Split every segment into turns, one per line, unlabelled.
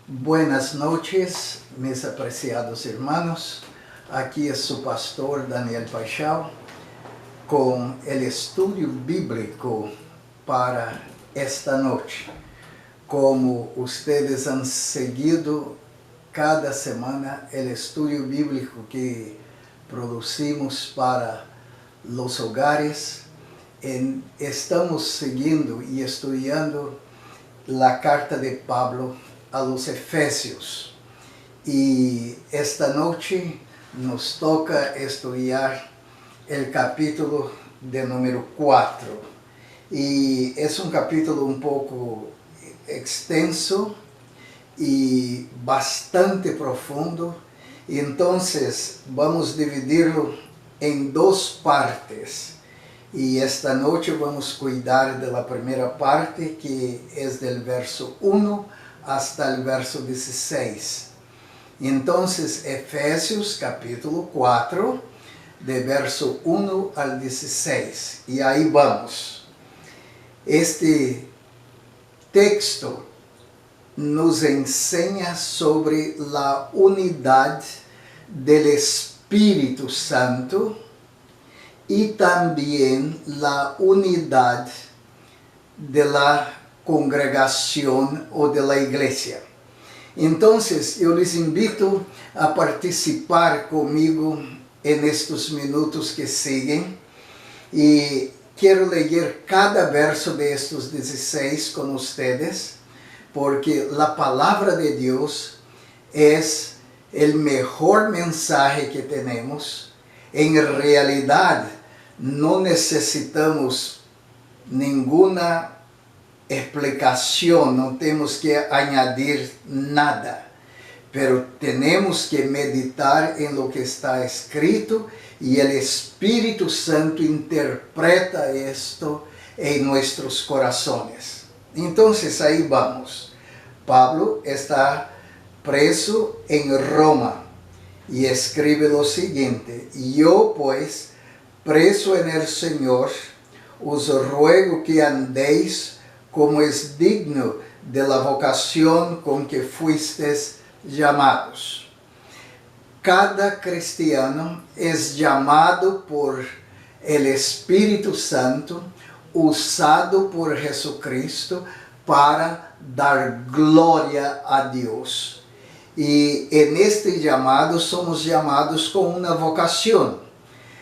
Buenas noches, mis apreciados hermanos. Aquí es su pastor Daniel Paixão con el estudio bíblico para esta noche. Como ustedes han seguido cada semana el estudio bíblico que producimos para los hogares, estamos siguiendo y estudiando la carta de Pablo a los Efesios. Y esta noche nos toca estudiar el capítulo de número 4. Y es un capítulo un poco extenso y bastante profundo. Y entonces vamos a dividirlo en dos partes. Y esta noche vamos a cuidar de la primera parte, que es del verso 1 hasta el verso 16. Entonces, Efesios capítulo 4, de verso 1 al 16. Y ahí vamos. Este texto nos enseña sobre la unidad del Espíritu Santo y también la unidad de la congregación o de la iglesia. Entonces, yo les invito a participar conmigo en estos minutos que siguen y quiero leer cada verso de estos 16 con ustedes, porque la palabra de Dios es el mejor mensaje que tenemos. En realidad, no necesitamos ninguna explicación, no tenemos que añadir nada, pero tenemos que meditar en lo que está escrito y el Espíritu Santo interpreta esto en nuestros corazones. Entonces ahí vamos. Pablo está preso en Roma y escribe lo siguiente: yo pues, preso en el Señor, os ruego que andéis como es digno de la vocación con que fuisteis llamados. Cada cristiano es llamado por el Espíritu Santo, usado por Jesucristo para dar gloria a Dios. Y en este llamado somos llamados con una vocación.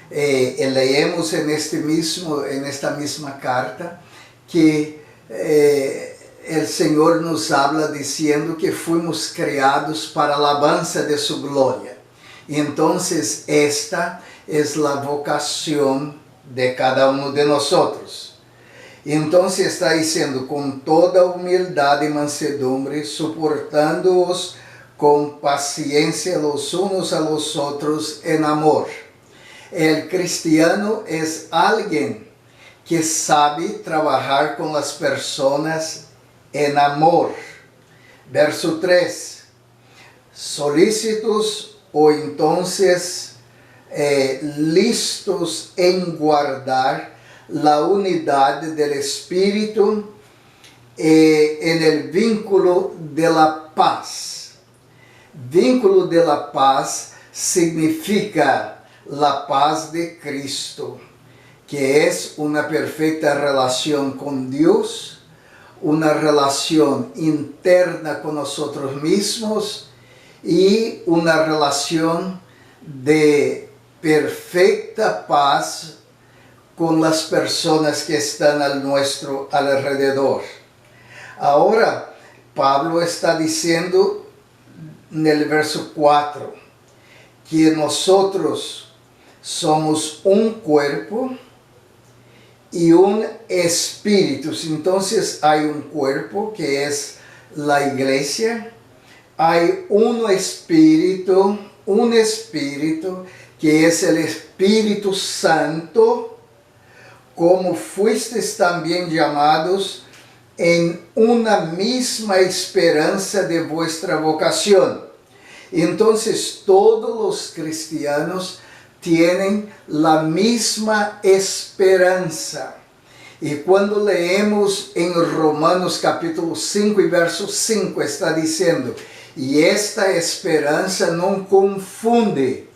Leemos en esta misma carta que el Señor nos habla diciendo que fuimos creados para la alabanza de su gloria. Entonces esta es la vocación de cada uno de nosotros. Entonces está diciendo: con toda humildad y mansedumbre, soportándoos con paciencia los unos a los otros en amor. El cristiano es alguien que sabe trabajar con las personas en amor. Verso 3. Solícitos o entonces listos en guardar la unidad del Espíritu en el vínculo de la paz. Vínculo de la paz significa la paz de Cristo, que es una perfecta relación con Dios, una relación interna con nosotros mismos y una relación de perfecta paz con las personas que están a nuestro alrededor. Ahora, Pablo está diciendo en el verso 4 que nosotros somos un cuerpo y un espíritu. Entonces hay un cuerpo que es la iglesia, hay un espíritu que es el Espíritu Santo, como fuisteis también llamados en una misma esperanza de vuestra vocación. Entonces todos los cristianos tienen la misma esperanza. E quando leemos em Romanos capítulo 5 e verso 5, está dizendo: e esta esperança não confunde,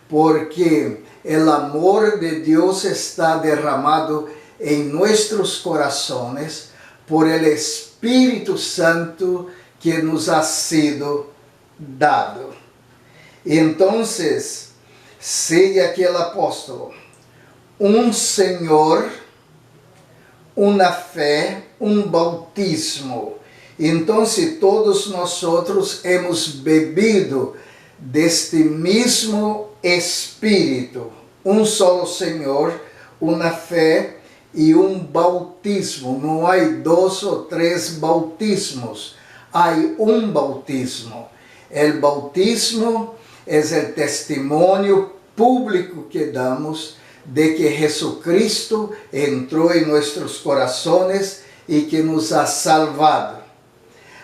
porque o amor de Deus está derramado em nossos corações por el Espírito Santo que nos ha sido dado. Então, sigue aquele apóstolo: um Senhor, uma fé, um bautismo. Então, todos nós hemos bebido deste mesmo Espírito, um solo Senhor, uma fé e um bautismo. Não há 2 ou 3 bautismos, há um bautismo. O bautismo é o testemunho público que damos de que Jesucristo entrou em nossos corações e que nos ha salvado.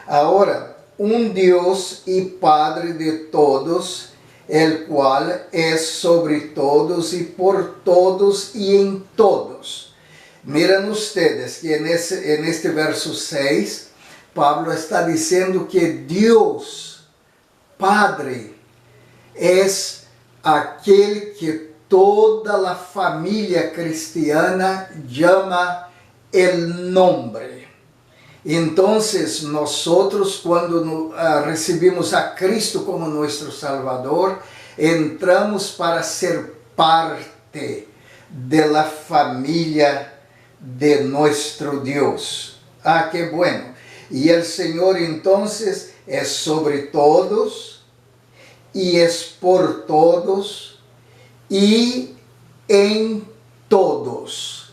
Agora, um Deus e Padre de todos, el qual é sobre todos e por todos e em todos. Miren ustedes que neste verso 6, Pablo está dizendo que Deus, Padre, é aquele que toda a família cristiana chama el nombre. Então, nós, quando recebemos a Cristo como nosso Salvador, entramos para ser parte da família de nosso Deus. Ah, que bueno! E o Senhor, então, é sobre todos, e é por todos, e em todos.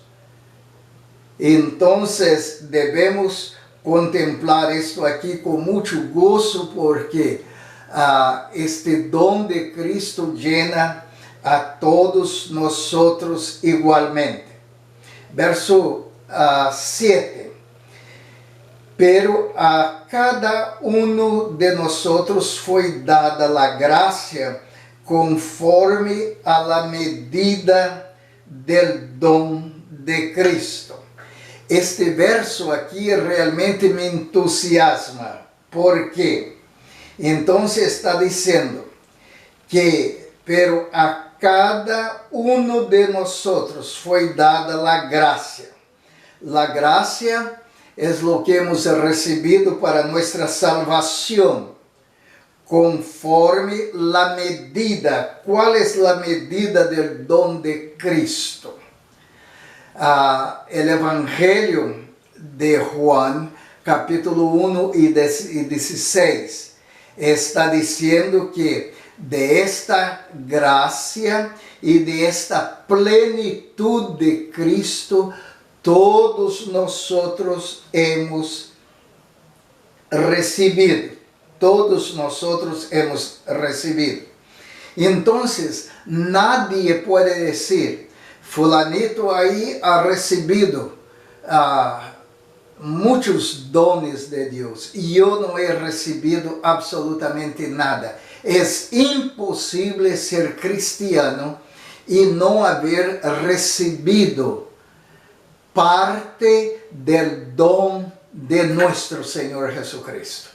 Então, devemos contemplar isto aqui com muito gozo, porque este dom de Cristo llena a todos nós igualmente. Verso 7. Pero a cada uno de nosotros foi dada a graça conforme a la medida del dom de Cristo. Este verso aqui realmente me entusiasma, porque então está dizendo que, pero a cada uno de nosotros foi dada a graça. La graça é o que hemos recebido para nossa salvação, conforme la medida. ¿Cuál es la medida del don de Cristo? El Evangelio de Juan, capítulo 1 y 16, está diciendo que de esta gracia y de esta plenitud de Cristo, todos nosotros hemos recibido. Todos nosotros hemos recibido. Entonces, nadie puede decir, fulanito ahí ha recibido muchos dones de Dios y yo no he recibido absolutamente nada. Es imposible ser cristiano y no haber recibido parte del don de nuestro Señor Jesucristo.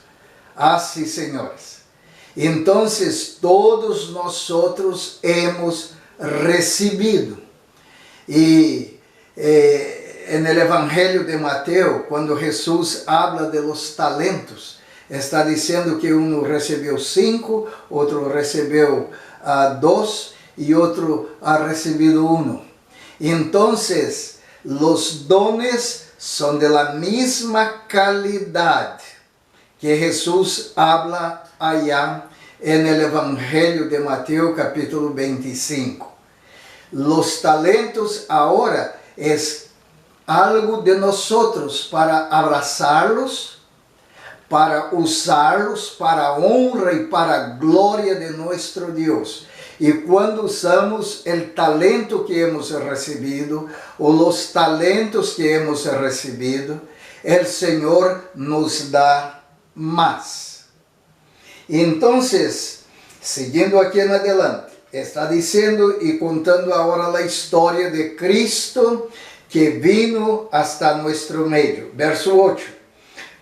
Así, señores. Entonces, todos nosotros hemos recibido. Y en el Evangelio de Mateo, cuando Jesús habla de los talentos, está diciendo que uno recibió 5, otro recibió 2 y otro ha recibido 1. Entonces, los dones son de la misma calidad que Jesús habla allá en el Evangelio de Mateo capítulo 25. Los talentos ahora es algo de nosotros para abrazarlos, para usarlos para honra y para gloria de nuestro Dios. Y cuando usamos el talento que hemos recibido o los talentos que hemos recibido, el Señor nos da más. Entonces, siguiendo aquí en adelante, está diciendo y contando ahora la historia de Cristo, que vino hasta nuestro medio. Verso 8.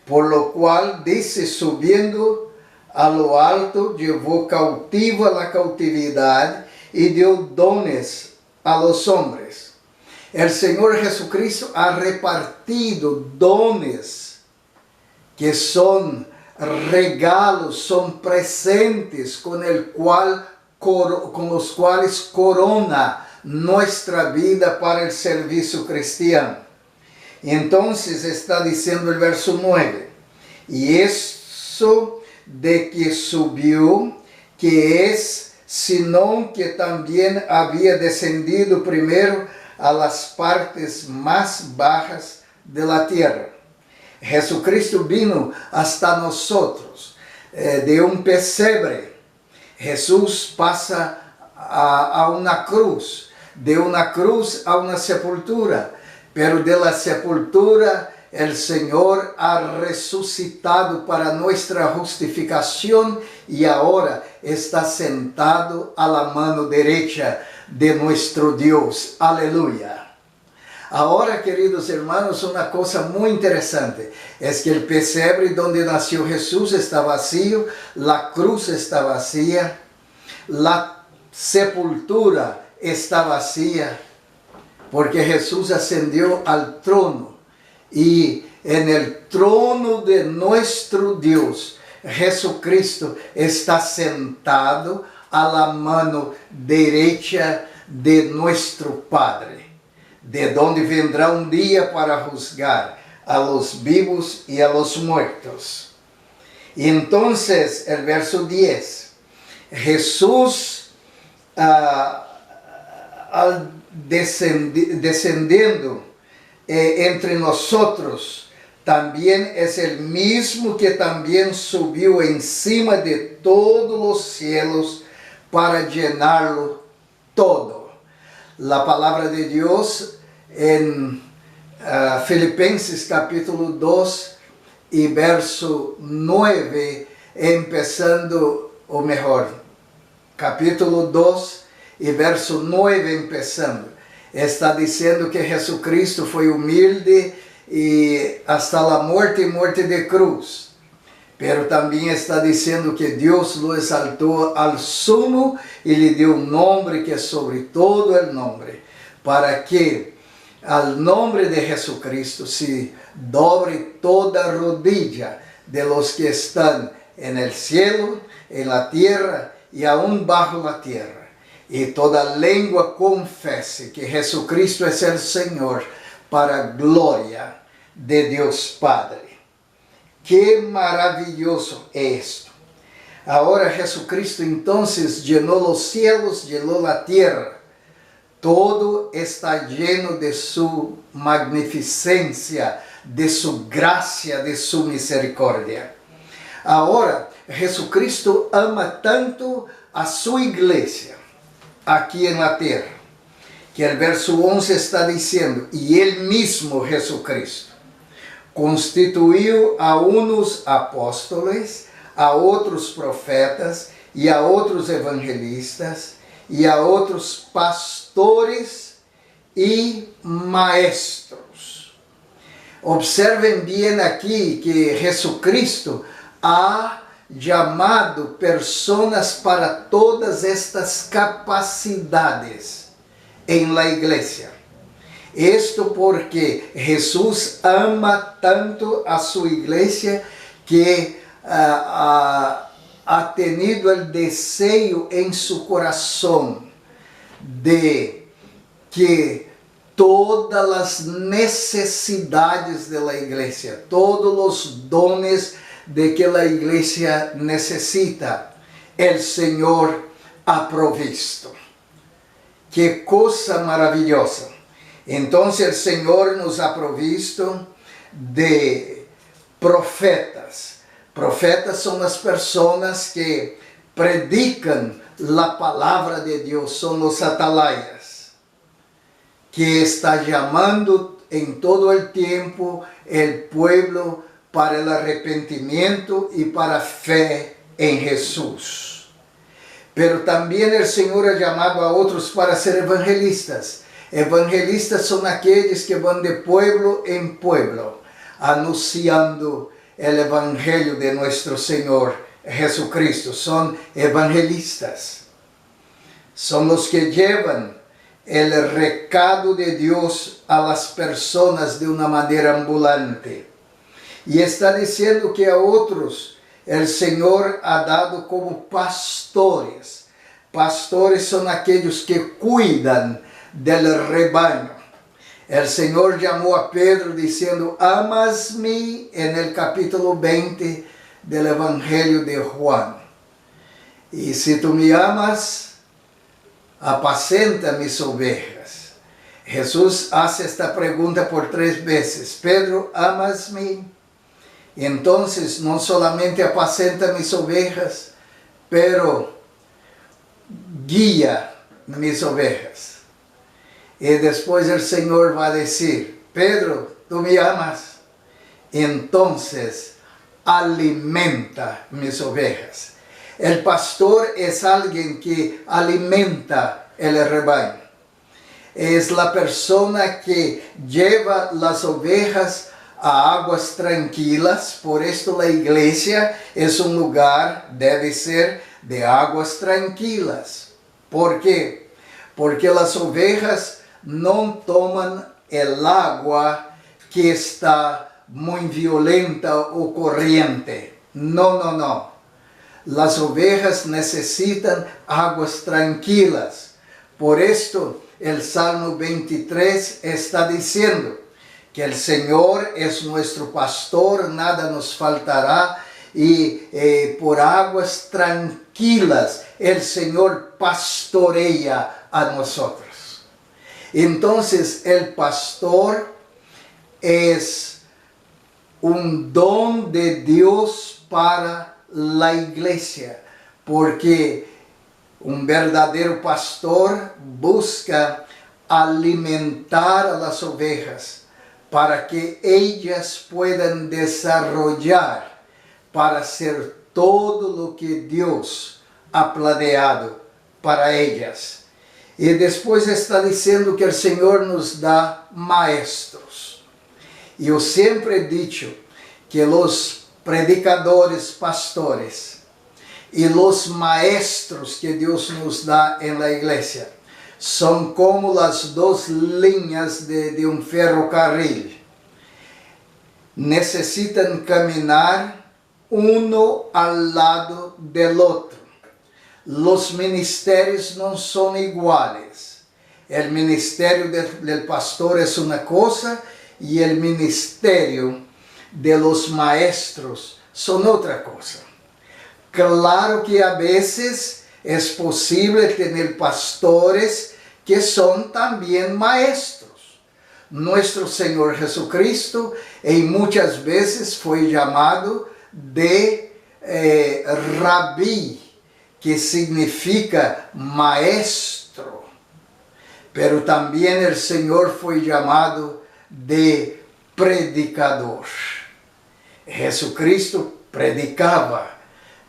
Por lo cual dice, subiendo a lo alto, llevó cautivo a la cautividad y dio dones a los hombres. El Señor Jesucristo ha repartido dones que son regalos, son presentes con los cuales corona nuestra vida para el servicio cristiano. Entonces está diciendo el verso 9, y eso de que subió, que es, sino que también había descendido primero a las partes más bajas de la tierra. Jesucristo vino hasta nosotros de un pesebre. Jesús pasa a una cruz, de una cruz a una sepultura, pero de la sepultura el Señor ha resucitado para nuestra justificación y ahora está sentado a la mano derecha de nuestro Dios. Aleluya. Ahora, queridos hermanos, una cosa muy interesante es que el pesebre donde nació Jesús está vacío, la cruz está vacía, la sepultura está vacía, porque Jesús ascendió al trono y en el trono de nuestro Dios, Jesucristo está sentado a la mano derecha de nuestro Padre, de donde vendrá un día para juzgar a los vivos y a los muertos. Y entonces, el verso 10, Jesús al descendiendo entre nosotros, también es el mismo que también subió encima de todos los cielos para llenarlo todo. La palabra de Dios en Filipenses capítulo 2 y verso 9, empezando, o mejor, capítulo 2 y verso 9 empezando, está diciendo que Jesucristo fue humilde y hasta la muerte y muerte de cruz. Pero también está diciendo que Dios lo exaltó al sumo y le dio un nombre que es sobre todo el nombre, para que al nombre de Jesucristo se doble toda rodilla de los que están en el cielo, en la tierra y aún bajo la tierra. Y toda lengua confiese que Jesucristo es el Señor, para gloria de Dios Padre. ¡Qué maravilloso esto! Ahora Jesucristo entonces llenó los cielos, llenó la tierra. Todo está lleno de su magnificencia, de su gracia, de su misericordia. Ahora, Jesucristo ama tanto a su iglesia aquí en la tierra, que el verso 11 está diciendo, y él mismo, Jesucristo, constituyó a unos apóstoles, a otros profetas y a otros evangelistas y a otros pastores y maestros. Observen bien aquí que Jesucristo ha llamado personas para todas estas capacidades en la iglesia. Esto porque Jesús ama tanto a su iglesia que ha tenido el deseo en su corazón de que todas las necesidades de la iglesia, todos los dones de que la iglesia necesita, el Señor ha provisto. ¡Qué cosa maravillosa! Entonces el Señor nos ha provisto de profetas. Profetas son las personas que predican la palabra de Dios, son los atalayas, que está llamando en todo el tiempo el pueblo para el arrepentimiento y para fe en Jesús. Pero también el Señor ha llamado a otros para ser evangelistas. Evangelistas são aqueles que vão de pueblo em pueblo, anunciando o Evangelho de nosso Senhor Jesucristo. São evangelistas. São os que levam o recado de Deus a las personas de uma maneira ambulante. E está dizendo que a outros o Senhor ha dado como pastores. Pastores são aqueles que cuidam del rebanho. O Senhor chamou a Pedro dizendo: amas-me, en el capítulo 20 del Evangelho de Juan. E se tu me amas, apacenta mis ovejas. Jesus hace esta pergunta por 3 vezes. Pedro, amas-me? Então, não solamente apacenta mis ovejas, pero guia mis ovejas. E depois o Senhor vai dizer: Pedro, tu me amas? Então, alimenta mis ovejas. O pastor é alguém que alimenta o rebanho. É a pessoa que leva as ovejas a águas tranquilas. Por isso a igreja é um lugar, deve ser, de águas tranquilas. ¿Por quê? Porque as ovejas não tomam el agua que está muito violenta ou corriente. Não. As ovejas necessitam águas tranquilas. Por isto, o Salmo 23 está dizendo que o Senhor é nosso pastor, nada nos faltará, e por águas tranquilas o Senhor pastoreia a nós. Então, o pastor é dom de Deus para a igreja, porque verdadeiro pastor busca alimentar as ovejas para que ellas puedan desarrollar para ser todo o que Deus ha planeado para ellas. E depois está dizendo que o Senhor nos dá maestros. E eu sempre he dicho que os predicadores, pastores e os maestros que Deus nos dá em la igreja são como as 2 linhas de um ferrocarril. Necessitam caminhar uno ao lado do outro. Los ministérios não são iguais. O ministério del pastor é uma coisa e o ministério de los maestros são outra coisa. Claro que a vezes é possível ter pastores que são também maestros. Nosso Senhor Jesucristo, muitas vezes foi chamado de Rabi, que significa maestro, pero também o Senhor foi chamado de predicador. Jesucristo predicava,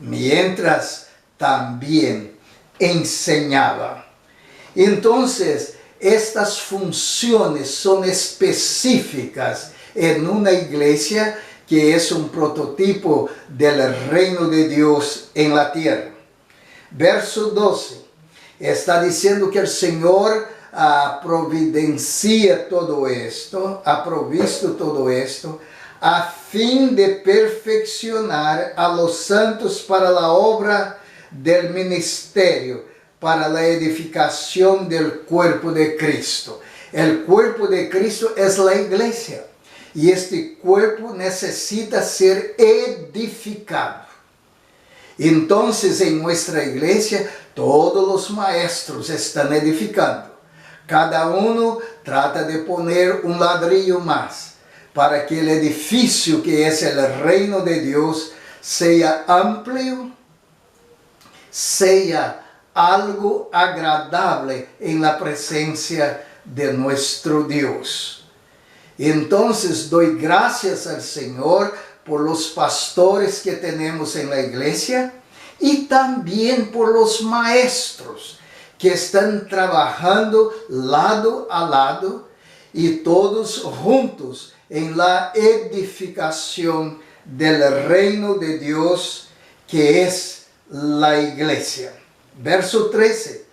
mientras também enseñaba. Então, estas funções são específicas em uma igreja que é um prototipo del reino de Deus em la tierra. Verso 12, está dizendo que o Senhor providencia todo esto, ha provisto todo esto, a fim de perfeccionar a los santos para la obra del ministerio, para la edificación del cuerpo de Cristo. El cuerpo de Cristo es la iglesia, y este cuerpo necesita ser edificado. Entonces, en nuestra iglesia, todos los maestros están edificando. Cada uno trata de poner un ladrillo más para que el edificio que es el reino de Dios sea amplio, sea algo agradable en la presencia de nuestro Dios. Entonces, doy gracias al Señor por los pastores que tenemos en la iglesia y también por los maestros que están trabajando lado a lado y todos juntos en la edificación del reino de Dios, que es la iglesia. Verso 13,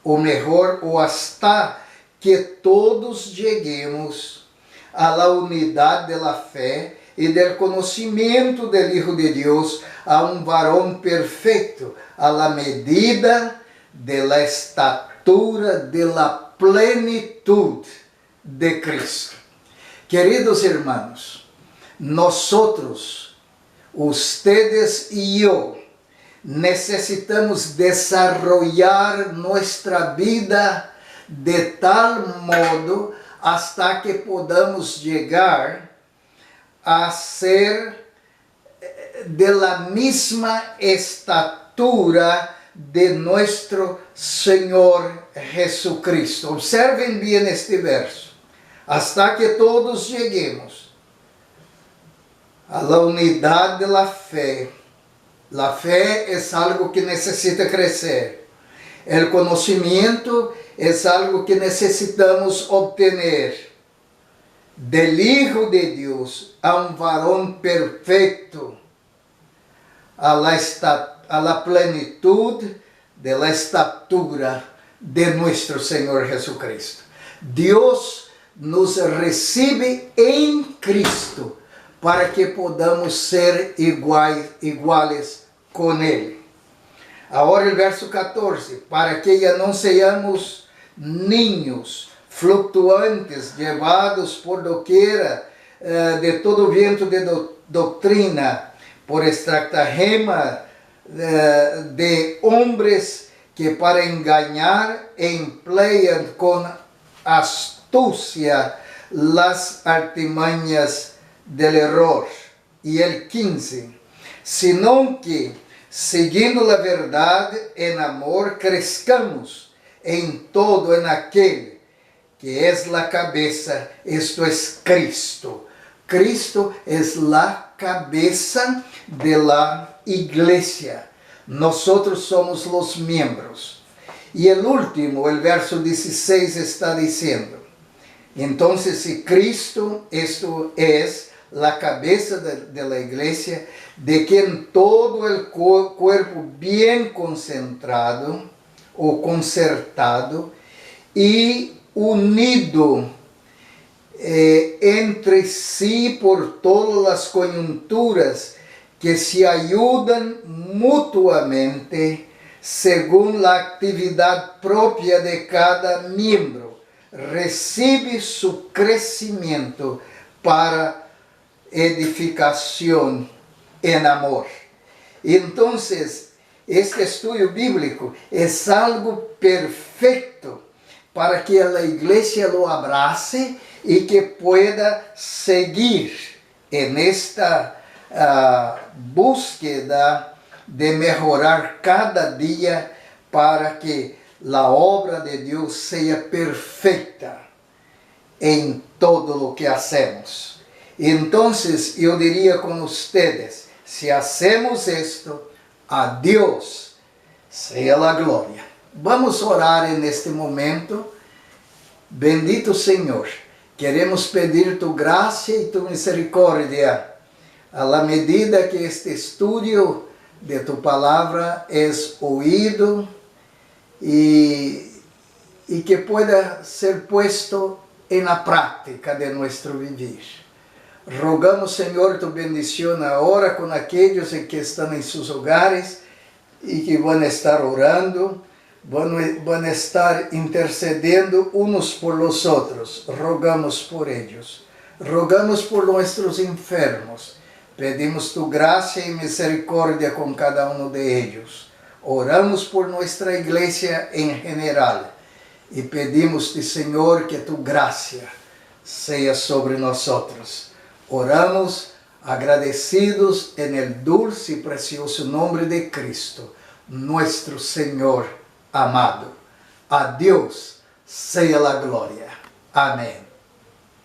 o hasta que todos lleguemos a la unidad de la fe y del conocimiento del Hijo de Dios, a un varón perfecto, a la medida de la estatura de la plenitud de Cristo. Queridos hermanos, nosotros, ustedes y yo, necesitamos desarrollar nuestra vida de tal modo hasta que podamos llegar a ser de la misma estatura de nuestro Señor Jesucristo. Observen bien este verso. Hasta que todos lleguemos a la unidad de la fe. La fe es algo que necesita crecer. El conocimiento es algo que necesitamos obtener. Del Hijo de Dios a un varón perfecto, a la plenitud de la estatura de nuestro Señor Jesucristo. Dios nos recibe en Cristo para que podamos ser iguales con Él. Ahora el verso 14, para que ya no seamos niños fluctuantes, llevados por doquiera de todo viento de doctrina, por estratagema de hombres que para engañar emplean con astucia las artimañas del error. Y el 15, sino que, siguiendo la verdad en amor, crezcamos en todo en aquel que es la cabeza, esto es Cristo. Cristo es la cabeza de la iglesia. Nosotros somos los miembros. Y el último, el verso 16 está diciendo, entonces si Cristo, esto es la cabeza de la iglesia, de quien todo el cuerpo bien concentrado o concertado y unido entre sí por todas las coyunturas que se ayudan mutuamente según la actividad propia de cada miembro, recibe su crecimiento para edificación en amor. Entonces, este estudio bíblico es algo perfecto para que la iglesia lo abrace y que pueda seguir en esta búsqueda de mejorar cada día para que la obra de Dios sea perfecta en todo lo que hacemos. Entonces yo diría con ustedes, si hacemos esto, a Dios sea la gloria. Vamos a orar en este momento. Bendito Señor, queremos pedir tu gracia y tu misericordia a la medida que este estudio de tu palabra es oído y que pueda ser puesto en la práctica de nuestro vivir. Rogamos, Señor, tu bendición ahora con aquellos que están en sus hogares y que van a estar orando, van a estar intercediendo unos por los otros. Rogamos por ellos. Rogamos por nuestros enfermos. Pedimos tu gracia y misericordia con cada uno de ellos. Oramos por nuestra iglesia en general y pedimos, Señor, que tu gracia sea sobre nosotros. Oramos agradecidos en el dulce y precioso nombre de Cristo, nuestro Señor amado. A Dios sea la gloria. Amén.